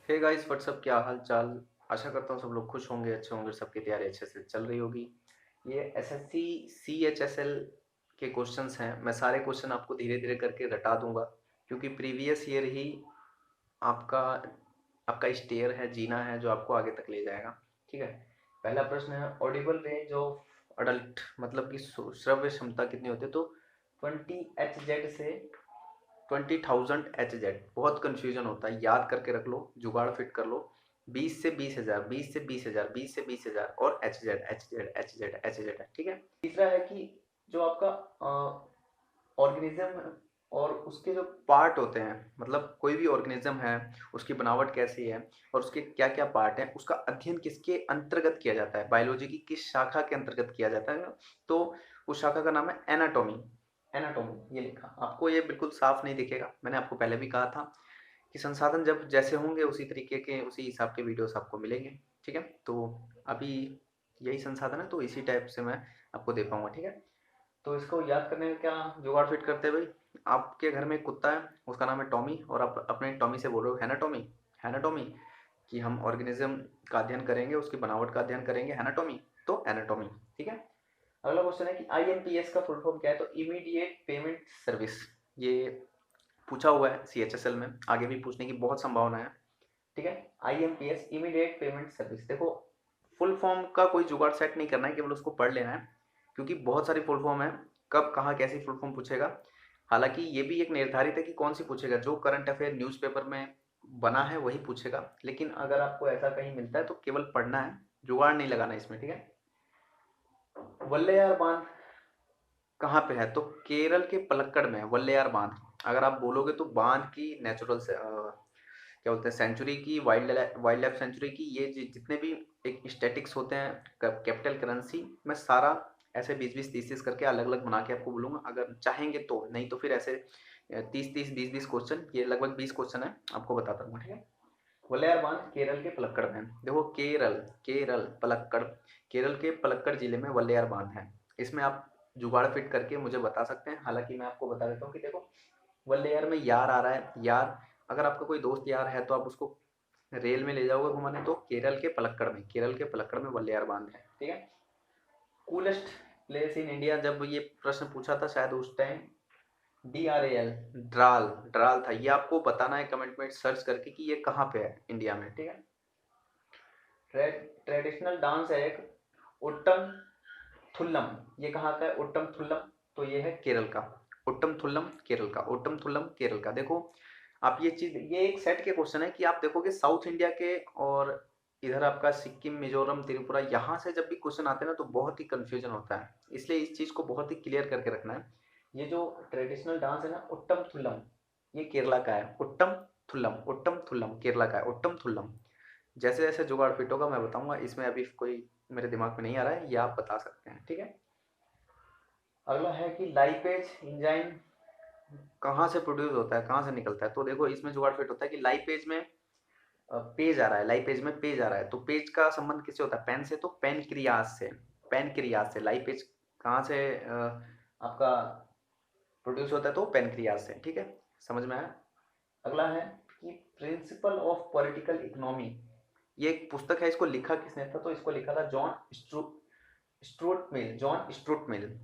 Hey guys what's up, क्या हाल चाल। आशा करता हूँ सब लोग खुश होंगे, अच्छे होंगे, सबकी तैयारी अच्छे से चल रही होगी। ये एसएससी सीएचएसएल के क्वेश्चंस हैं। मैं सारे क्वेश्चन आपको धीरे धीरे करके रटा दूंगा, क्योंकि प्रीवियस ईयर ही आपका आपका स्टेयर है, जीना है, जो आपको आगे तक ले जाएगा। ठीक है। पहला प्रश्न है, ऑडिबल रेंज ऑफ अडल्ट मतलब कि श्रव्य क्षमता कितनी होती है। तो 20 Hz से 20,000 Hz। बहुत कंफ्यूजन होता है, याद करके रख लो, जुगाड़ फिट कर लो। 20 से 20 हजार, 20 से 20 हजार, 20 से 20 हजार और एच जेड है। ठीक है। तीसरा है कि जो आपका ऑर्गेनिज्म और उसके जो पार्ट होते हैं, मतलब कोई भी ऑर्गेनिज्म है, उसकी बनावट कैसी है और उसके क्या क्या पार्ट हैं, उसका अध्ययन किसके अंतर्गत किया जाता है, बायोलॉजी की किस शाखा के अंतर्गत किया जाता है। तो उस शाखा का नाम है एनाटॉमी। एनाटॉमी ये लिखा, आपको ये बिल्कुल साफ नहीं दिखेगा। मैंने आपको पहले भी कहा था कि संसाधन जब जैसे होंगे उसी तरीके के, उसी हिसाब के वीडियोस आपको मिलेंगे। ठीक है। तो अभी यही संसाधन है, तो इसी टाइप से मैं आपको दे पाऊंगा। ठीक है। तो इसको याद करने का क्या जुगाड़ फिट करते हैं भाई। आपके घर में एक कुत्ता है, उसका नाम है टॉमी, और आप अपने टॉमी से बोलो है ना टॉमी, है ना टॉमी, कि हम ऑर्गेनिज्म का अध्ययन करेंगे, उसकी बनावट का अध्ययन करेंगे, है ना टॉमी। तो एनाटॉमी। ठीक है। अगला क्वेश्चन है कि आईएमपीएस का फुल फॉर्म क्या है। तो इमीडिएट पेमेंट सर्विस। ये पूछा हुआ है सीएचएसएल में, आगे भी पूछने की बहुत संभावना है। ठीक है। IMPS immediate payment service. देखो, फुल फॉर्म का कोई जुगाड़ सेट नहीं करना है, केवल उसको पढ़ लेना है, क्योंकि बहुत सारी फुल फॉर्म है, कब कहाँ कैसी फुल फॉर्म पूछेगा। हालांकि ये भी एक निर्धारित है कि कौन सी पूछेगा, जो करंट अफेयर न्यूज़पेपर में बना है वही पूछेगा। लेकिन अगर आपको ऐसा कहीं मिलता है तो केवल पढ़ना है, जुगाड़ नहीं लगाना इसमें। ठीक है। वल्लयार बांध कहाँ पे है। तो केरल के पलक्कड़ में है वल्लयार बांध। अगर आप बोलोगे तो बांध की नेचुरल से क्या बोलते हैं, सेंचुरी की, वाइल्ड लाइफ सेंचुरी की, ये जितने भी एक स्टैटिक्स होते हैं, कैपिटल करेंसी में सारा ऐसे 20-20 30-30 करके अलग अलग बना के आपको बोलूंगा, अगर चाहेंगे तो। नहीं तो फिर ऐसे 30-30 20-20 क्वेश्चन, ये लगभग 20 क्वेश्चन है, आपको बताता हूँ। ठीक है। वल्लयार बांध केरल के पलक्कड़ में। देखो, केरल केरल पलक्कड़, केरल के पलक्कड़ जिले में वल्लयार बांध है। इसमें आप जुगाड़ फिट करके मुझे बता सकते हैं। हालांकि मैं आपको बता देता हूँ कि देखो, वल्लयार में यार आ रहा है, यार। अगर आपका कोई दोस्त यार है तो आप उसको रेल में ले जाओगे घुमाने, तो केरल के पलक्कड़ में, केरल के पलक्कड़ में वल्लयार बांध है। ठीक है। कूलेस्ट प्लेस इन इंडिया, जब ये प्रश्न पूछा था शायद उस टाइम DRAL, ड्राल, ड्राल था। ये आपको बताना है कमेंट में सर्च करके कि ये कहाँ पे है इंडिया में। ठीक है। ट्रेडिशनल डांस है एक, उट्टम थुल्लम। ये कहाँ का है उट्टम थुल्लम। तो ये है केरल का। उट्टम थुल्लम केरल का, उट्टम थुल्लम केरल का। देखो, आप ये चीज, ये एक सेट के क्वेश्चन है कि आप देखोगे साउथ इंडिया के और इधर आपका सिक्किम, मिजोरम, त्रिपुरा, यहाँ से जब भी क्वेश्चन आते हैं ना तो बहुत ही कंफ्यूजन होता है। इसलिए इस चीज को बहुत ही क्लियर करके रखना है। ये जो ट्रेडिशनल डांस है ना उट्टम थुल्लम, ये केरला का है। उट्टम थुल्लम, उट्टम थुल्लम केरला का है, उट्टम थुल्लम। जैसे जैसे जुगाड़ फिट होगा मैं बताऊंगा, इसमें अभी कोई मेरे दिमाग में नहीं आ रहा है, ये आप बता सकते हैं। ठीक है। अगला है कि लाइपेज एंजाइम कहाँ से प्रोड्यूस होता है, कहाँ से निकलता है। तो देखो, इसमें जुगाड़ फिट होता है कि लाइपेज में पेज आ रहा है, लाइपेज में पेज आ रहा है, तो पेज का संबंध किससे होता है, पेन से। तो पेनक्रियास से, पेनक्रियास से लाइपेज कहाँ से आपका प्रोड्यूस होता है, तो पेनक्रियास से। ठीक है। समझ में आया। अगला है कि प्रिंसिपल ऑफ पॉलिटिकल इकोनॉमी। ये एक पुस्तक है, इसको लिखा किसने था। तो इसको लिखा था जॉन स्ट्रूट मिल, जॉन स्ट्रूट मिल,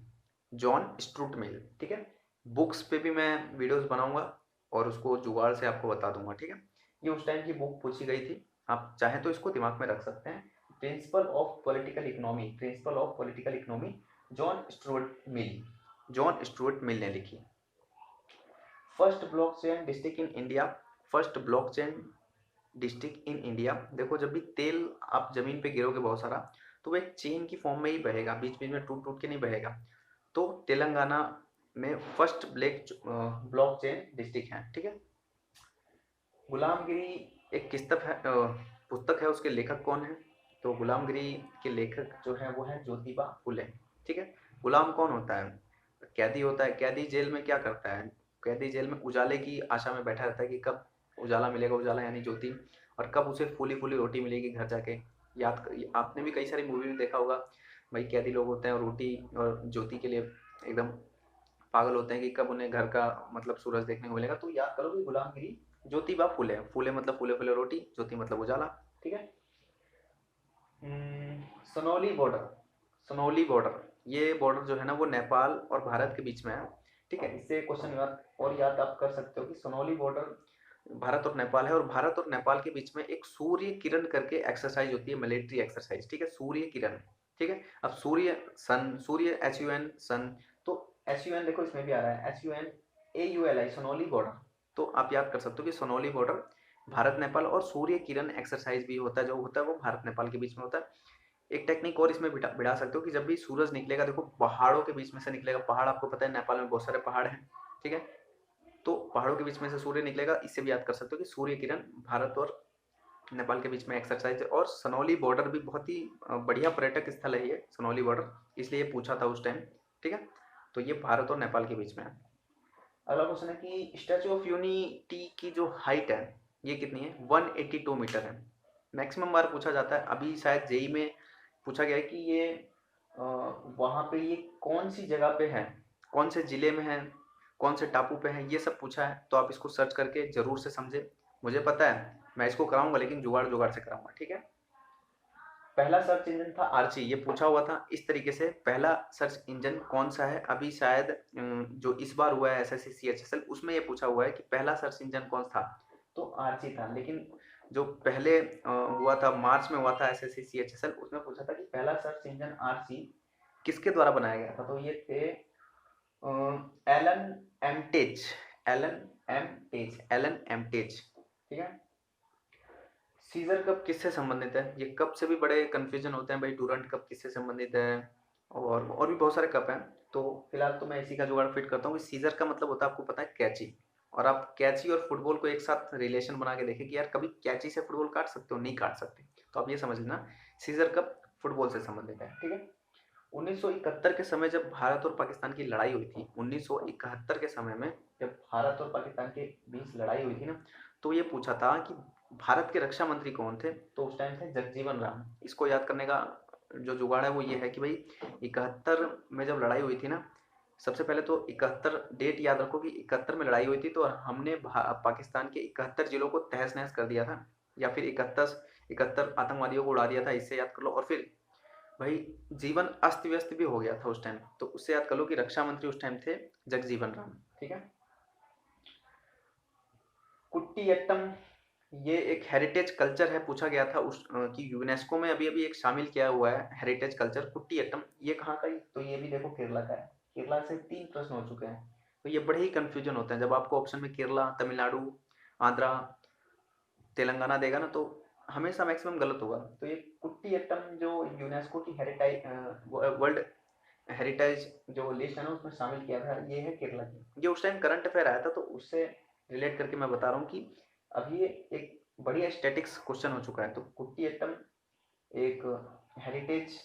जॉन स्ट्रूट मिल। ठीक है। बुक्स पे भी मैं वीडियोस बनाऊंगा और उसको जुगाड़ से आपको बता दूंगा। ठीक है। ये उस टाइम की बुक पूछी गई थी, आप चाहें तो इसको दिमाग में रख सकते हैं। Principle of political economy, principle of political economy, John Stuart Mill, John Stuart Mill ने लिखी। First blockchain district in India, first blockchain district in India. देखो, जब भी तेल आप जमीन पे गिरोगे बहुत सारा, तो वो एक चेन की फॉर्म में ही बहेगा, बीच बीच में टूट टूट के नहीं बहेगा। तो तेलंगाना में फर्स्ट ब्लॉकचेन डिस्ट्रिक्ट है। ठीक है। गुलामगिरी एक किस्तक है, पुस्तक है, उसके लेखक कौन है। तो गुलामगिरी के लेखक जो है वो है ज्योतिबा फुले। ठीक है। गुलाम कौन होता है, कैदी होता है। कैदी जेल में क्या करता है, कैदी जेल में उजाले की आशा में बैठा रहता है कि कब उजाला मिलेगा, उजाला यानी ज्योति, और कब उसे फूली फूली रोटी मिलेगी घर जाके। आपने भी कई सारी मूवी में देखा होगा, भाई कैदी लोग होते हैं और रोटी और ज्योति के लिए एकदम पागल होते हैं कि कब उन्हें घर का मतलब सूरज देखने को मिलेगा। तो याद करो कि गुलामगिरी ज्योतिबा फुले, फुले मतलब फूले फूले रोटी, ज्योति मतलब उजाला, ठीक है। सनोली बॉर्डर, सनोली बॉर्डर, ये बॉर्डर जो है ना वो नेपाल और भारत के बीच में है, ठीक है। इससे क्वेश्चन याद और याद आप कर सकते हो कि सनोली बॉर्डर भारत और नेपाल है, और भारत और नेपाल के बीच में एक सूर्य किरण करके एक्सरसाइज होती है, मिलिट्री एक्सरसाइज, ठीक है, सूर्य किरण, ठीक है। अब सूर्य सन, सूर्य एच यू एन सन, तो एच यू एन देखो इसमें भी आ रहा है, H U N A U L I, Sonauli border. तो आप याद कर सकते हो कि सनोली बॉर्डर भारत नेपाल, और सूर्य किरण एक्सरसाइज भी होता है, जो होता है वो भारत नेपाल के बीच में होता है। एक टेक्निक और इसमें बिड़ा सकते हो कि जब भी सूरज निकलेगा, देखो पहाड़ों के बीच में से निकलेगा, पहाड़ आपको पता है नेपाल में बहुत सारे पहाड़ हैं, ठीक है। तो पहाड़ों के बीच में से सूर्य निकलेगा, इससे भी याद कर सकते हो कि सूर्य किरण भारत और नेपाल के बीच में एक्सरसाइज है। और सनौली बॉर्डर भी बहुत ही बढ़िया पर्यटक स्थल है ये सनौली बॉर्डर, इसलिए ये पूछा था उस टाइम, ठीक है। तो ये भारत और नेपाल के बीच में है। अगला क्वेश्चन है कि स्टैचू ऑफ यूनिटी की जो हाइट है ये कितनी है, 182 मीटर है। मैक्सिमम बार पूछा जाता है, अभी शायद जेई में पूछा गया है कि ये वहाँ पे ये कौन सी जगह पे है, कौन से जिले में है, कौन से टापू पे है, ये सब पूछा है। तो आप इसको सर्च करके जरूर से समझे, मुझे पता है मैं इसको कराऊंगा, लेकिन जुगाड़ जुगाड़ से कराऊंगा, ठीक है। पहला सर्च इंजन था आर्ची, ये पूछा हुआ था इस तरीके से, पहला सर्च इंजन कौन सा है। अभी शायद जो इस बार हुआ है एसएससी सीएचएसएल, उसमें ये पूछा हुआ है कि पहला सर्च इंजन कौन था, तो आर्ची था। लेकिन जो पहले हुआ था, मार्च में हुआ था एसएससी सीएचएसएल, उसमें पूछा था कि पहला सर्च इंजन आर्ची किसके द्वारा बनाया गया था, तो ये थे एलन एमटेज, एलन एमटेज, ठीक है। सीजर कप किससे संबंधित है, ये कप से भी बड़े कंफ्यूजन होते हैं भाई, डूरंट कप किससे संबंधित है, और भी बहुत सारे कप हैं। तो फिलहाल तो मैं इसी का जुगाड़ फिट करता हूँ कि सीजर का मतलब होता है, आपको पता है, कैची। और आप कैची और फुटबॉल को एक साथ रिलेशन बना के देखें कि यार कभी कैची से फुटबॉल काट सकते हो, नहीं काट सकते। तो आप ये समझ लेना, सीजर कप फुटबॉल से संबंधित है, ठीक है। 1971 के समय जब भारत और पाकिस्तान की लड़ाई हुई थी, 1971 के समय में जब भारत और पाकिस्तान के बीच लड़ाई हुई थी ना, तो ये पूछा था कि भारत के रक्षा मंत्री कौन थे, तो उस टाइम थे जगजीवन राम। इसको याद करने का जो जुगाड़ है वो ये है कि भाई 71 में जब लड़ाई हुई थी ना, सबसे पहले तो 71 डेट याद रखो कि 71 में लड़ाई हुई थी, तो हमने पाकिस्तान के 71 जिलों को तहस नहस कर दिया था, या फिर 71 आतंकवादियों को उड़ा दिया था, इससे याद कर लो। और फिर भाई जीवन अस्त व्यस्त भी हो गया था उस टाइम, तो उससे याद कर लो कि रक्षा मंत्री उस टाइम थे जगजीवन राम, ठीक है। कुट्टियट्टम, ये एक हेरिटेज कल्चर है, पूछा गया था उस कि यूनेस्को में अभी अभी एक शामिल किया हुआ है हेरिटेज कल्चर कुट्टियट्टम, ये कहाँ का है, तो ये भी देखो केरला का है। केरला से 3 प्रश्न हो चुके हैं, तो ये बड़े ही कंफ्यूजन होते हैं जब आपको ऑप्शन में केरला, तमिलनाडु, आंध्रा, तेलंगाना देगा ना, तो हमेशा मैक्सिमम गलत होगा। तो ये कुट्टियट्टम जो यूनेस्को की हेरिटाइज वर्ल्ड हेरिटेज जो लिस्ट है ना उसमें शामिल किया था, ये है केरला की। ये उस टाइम करंट अफेयर आया था, तो उससे रिलेट करके मैं बता रहा हूँ कि अब ये एक बढ़िया स्टैटिक्स क्वेश्चन हो चुका है। तो कुट्टियट्टम एक हेरिटेज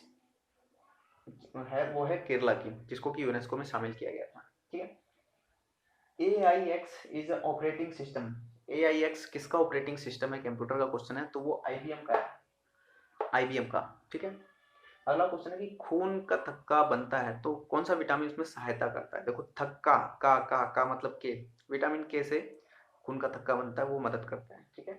है, वो है केरला की, जिसको कि यूनेस्को में शामिल किया गया था, ठीक है। AIX is operating system, AIX किसका ऑपरेटिंग सिस्टम है, कंप्यूटर का क्वेश्चन है, तो वो IBM का है, IBM का, ठीक है। अगला क्वेश्चन है कि खून का थक्का बनता है तो कौन सा विटामिन उसमें सहायता करता है। देखो थक्का, का मतलब के, विटामिन के से खून का थक्का बनता है, वो मदद करता है, ठीक है।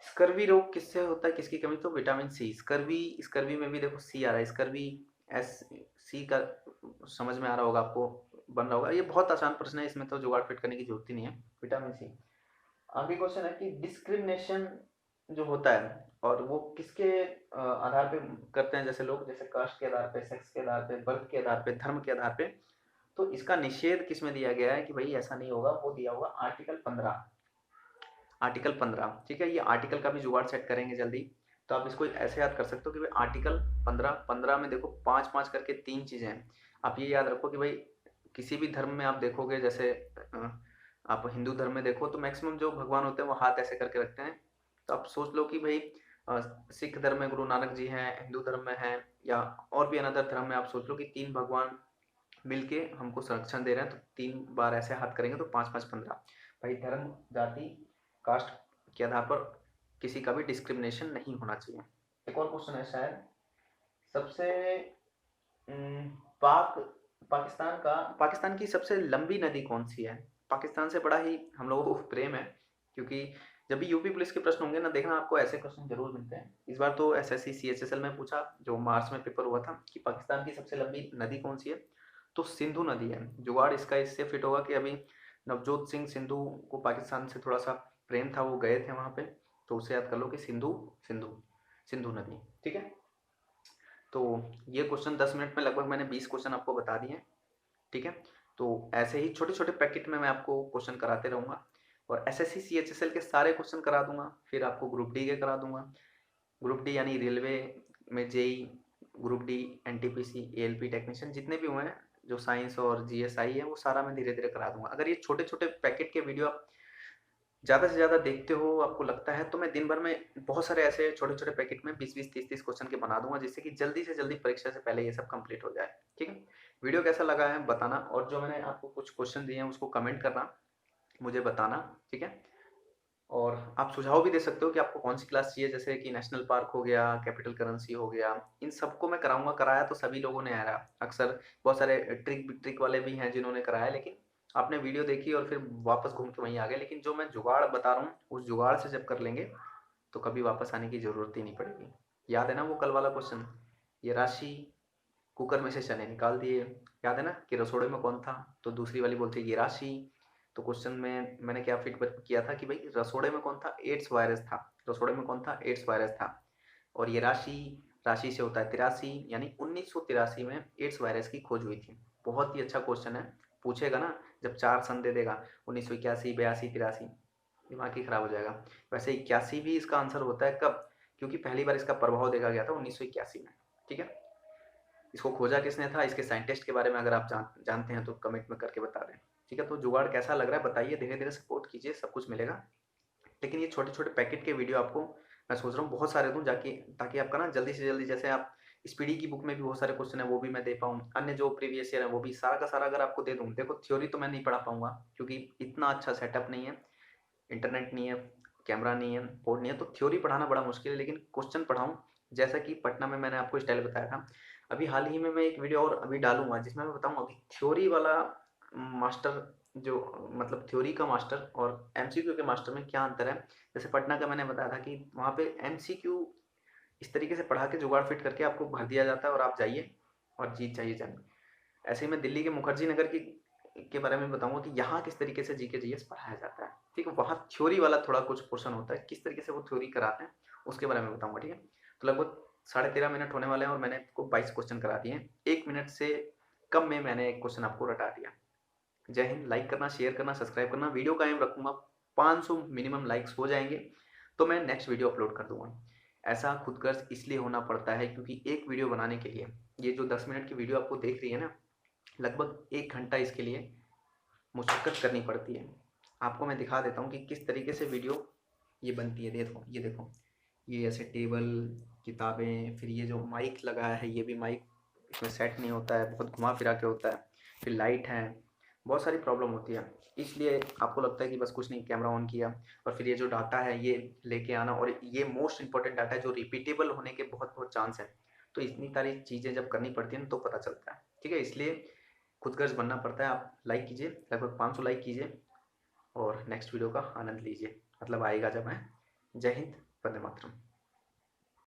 स्कर्वी रोग किससे होता है, किसकी कमी, तो विटामिन सी। स्कर्वी, स्कर्वी में भी देखो सी आ रहा है, स्कर्वी एस, सी का समझ में आ रहा होगा आपको, बन रहा होगा। ये बहुत आसान प्रश्न है, इसमें तो जुगाड़ फिट करने की जरूरत ही नहीं है, विटामिन सी। आगे क्वेश्चन है कि डिस्क्रिमिनेशन जो होता है, और वो किसके आधार पे करते हैं, जैसे लोग, जैसे कास्ट के आधार पे, सेक्स के आधार पे, बर्थ के आधार पे, धर्म के आधार पे। तो इसका निषेध किसमें दिया गया है कि भाई ऐसा नहीं होगा, वो दिया हुआ आर्टिकल 15, आर्टिकल 15, ठीक है। ये आर्टिकल का भी जुगाड़ सेट करेंगे जल्दी। तो आप इसको ऐसे याद कर सकते हो कि भाई आर्टिकल 15, 15 में देखो 5-5 करके 3 चीजें हैं। आप ये याद रखो कि भाई किसी भी धर्म में आप देखोगे, जैसे आप हिंदू धर्म में देखो तो मैक्सिमम जो भगवान होते हैं वो हाथ ऐसे करके रखते हैं। तो आप सोच लो कि भाई सिख धर्म में गुरु नानक जी हैं, हिंदू धर्म में हैं, या और भी अनदर धर्म में आप सोच लो कि 3 भगवान मिलके हमको संरक्षण दे रहे हैं, तो 3 बार ऐसे हाथ करेंगे तो 5-5 15। भाई धर्म, जाति, कास्ट के आधार पर किसी का भी डिस्क्रिमिनेशन नहीं होना चाहिए। एक और क्वेश्चन है शायद, सबसे पाक पाकिस्तान की सबसे लंबी नदी कौन सी है। पाकिस्तान से बड़ा ही हम लोगों को प्रेम है, क्योंकि जब भी यूपी पुलिस के प्रश्न होंगे ना, देखना आपको ऐसे क्वेश्चन जरूर मिलते हैं। इस बार तो एसएससी सीएचएसएल में पूछा, जो मार्च में पेपर हुआ था, कि पाकिस्तान की सबसे लंबी नदी कौन सी है, तो सिंधु नदी है। जुगाड़ इसका इससे फिट होगा कि अभी नवजोत सिंह सिद्धू को पाकिस्तान से थोड़ा सा प्रेम था, वो गए थे वहाँ पे, तो उसे याद कर लो कि सिंधु सिंधु सिंधु नदी। ठीक है, तो ये क्वेश्चन 10 मिनट में लगभग मैंने 20 क्वेश्चन आपको बता दिए हैं। ठीक है, तो ऐसे ही छोटे छोटे पैकेट में मैं आपको क्वेश्चन कराते रहूँगा, और एसएससी सीएचएसएल के सारे क्वेश्चन करा दूंगा, फिर आपको ग्रुप डी के करा दूंगा। ग्रुप डी यानी रेलवे में JE, group D NTPC ALP technician जितने भी हुए हैं, जो साइंस और जीएसआई है, वो सारा मैं धीरे धीरे करा दूंगा। अगर ये छोटे छोटे पैकेट के वीडियो आप ज़्यादा से ज़्यादा देखते हो, आपको लगता है, तो मैं दिन भर में बहुत सारे ऐसे छोटे छोटे पैकेट में 20-20 30-30 क्वेश्चन के बना दूंगा, जिससे कि जल्दी से जल्दी परीक्षा से पहले ये सब कंप्लीट हो जाए। ठीक है, वीडियो कैसा लगा है बताना, और जो मैंने आपको कुछ क्वेश्चन दिए हैं उसको कमेंट करना, मुझे बताना। ठीक है, और आप सुझाव भी दे सकते हो कि आपको कौन सी क्लास चाहिए, जैसे कि नेशनल पार्क हो गया, कैपिटल करेंसी हो गया, इन सबको मैं कराऊंगा। कराया तो सभी लोगों ने आया, अक्सर बहुत सारे ट्रिक ट्रिक वाले भी हैं जिन्होंने कराया, लेकिन आपने वीडियो देखी और फिर वापस घूम के वहीं आ गए। लेकिन जो मैं जुगाड़ बता रहा हूँ, उस जुगाड़ से जब कर लेंगे तो कभी वापस आने की जरूरत ही नहीं पड़ेगी। याद है ना वो कल वाला क्वेश्चन, ये राशि कुकर में से चने निकाल दिए, याद है ना, कि रसोड़े में कौन था, तो दूसरी वाली बोलती है ये राशि। तो क्वेश्चन में मैंने क्या फिट किया था कि भाई रसोड़े में कौन था, एड्स वायरस था, रसोड़े में कौन था, एड्स वायरस था। और ये राशि, राशि से होता है 83, यानी 1983 में एड्स वायरस की खोज हुई थी। बहुत ही अच्छा क्वेश्चन है, पूछेगा ना, जब 4 सन दे देगा, 1981, 82, 83, दिमाग ही खराब हो जाएगा। वैसे 81 भी इसका आंसर होता है कब, क्योंकि पहली बार इसका प्रभाव देखा गया था 1981 में। ठीक है, इसको खोजा किसने था, इसके साइंटिस्ट के बारे में अगर आप जानते हैं तो कमेंट में करके बता दें। ठीक है, तो जुगाड़ कैसा लग रहा है बताइए, धीरे धीरे सपोर्ट कीजिए, सब कुछ मिलेगा। लेकिन ये छोटे छोटे पैकेट के वीडियो आपको मैं सोच रहा हूँ बहुत सारे दूँ, जाके ताकि आपका ना जल्दी से जल्दी, जैसे आप स्पीडी की बुक में भी बहुत सारे क्वेश्चन है वो भी मैं दे पाऊँ, अन्य जो प्रीवियस ईयर है वो भी सारा का सारा अगर आपको दे दूँ। देखो थ्योरी तो मैं नहीं पढ़ा पाऊंगा, क्योंकि इतना अच्छा सेटअप नहीं है, इंटरनेट नहीं है, कैमरा नहीं है, बोर्ड नहीं है, तो थ्योरी पढ़ाना बड़ा मुश्किल है। लेकिन क्वेश्चन पढ़ाऊँ, जैसा कि पटना में मैंने आपको स्टाइल बताया था। अभी हाल ही में मैं एक वीडियो और अभी डालूंगा, जिसमें मैं बताऊँ अभी थ्योरी वाला मास्टर, जो मतलब थ्योरी का मास्टर और एमसीक्यू के मास्टर में क्या अंतर है। जैसे पटना का मैंने बताया था कि वहाँ पे एमसीक्यू इस तरीके से पढ़ा के जुगाड़ फिट करके आपको भर दिया जाता है और आप जाइए और जीत जाइए जंग। ऐसे ही मैं दिल्ली के मुखर्जी नगर की के बारे में बताऊंगा कि यहाँ किस तरीके से जीके जीएस पढ़ाया जाता है। ठीक है, वहाँ थ्योरी वाला थोड़ा कुछ पोर्शन होता है, किस तरीके से वो थ्योरी कराते हैं उसके बारे में बताऊंगा। ठीक है, तो लगभग 13.5 मिनट होने वाले हैं और मैंने आपको 22 क्वेश्चन करा दिए हैं, 1 मिनट से कम में मैंने एक क्वेश्चन आपको रटा दिया। जय हिंद। लाइक करना, शेयर करना, सब्सक्राइब करना, वीडियो का एम रखूंगा 500 मिनिमम लाइक्स हो जाएंगे तो मैं नेक्स्ट वीडियो अपलोड कर दूंगा। ऐसा खुदगर्ज इसलिए होना पड़ता है क्योंकि एक वीडियो बनाने के लिए, ये जो 10 मिनट की वीडियो आपको देख रही है ना, लगभग 1 घंटा इसके लिए मुशक्कत करनी पड़ती है। आपको मैं दिखा देता हूँ कि किस तरीके से वीडियो ये बनती है। देखो ये देखो, ये ऐसे टेबल, किताबें, फिर ये जो माइक लगा है, ये भी माइक इसमें सेट नहीं होता है, बहुत घुमा फिरा के होता है, फिर लाइट है, बहुत सारी प्रॉब्लम होती है। इसलिए आपको लगता है कि बस कुछ नहीं, कैमरा ऑन किया और फिर ये जो डाटा है ये लेके आना, और ये मोस्ट इंपॉर्टेंट डाटा है जो रिपीटेबल होने के बहुत बहुत चांस है। तो इतनी सारी चीज़ें जब करनी पड़ती हैं तो पता चलता है। ठीक है, इसलिए खुदगर्ज बनना पड़ता है। आप लाइक कीजिए, लगभग 500 लाइक कीजिए और नेक्स्ट वीडियो का आनंद लीजिए, मतलब आएगा जब। है, जय हिंद, वंदे मातरम।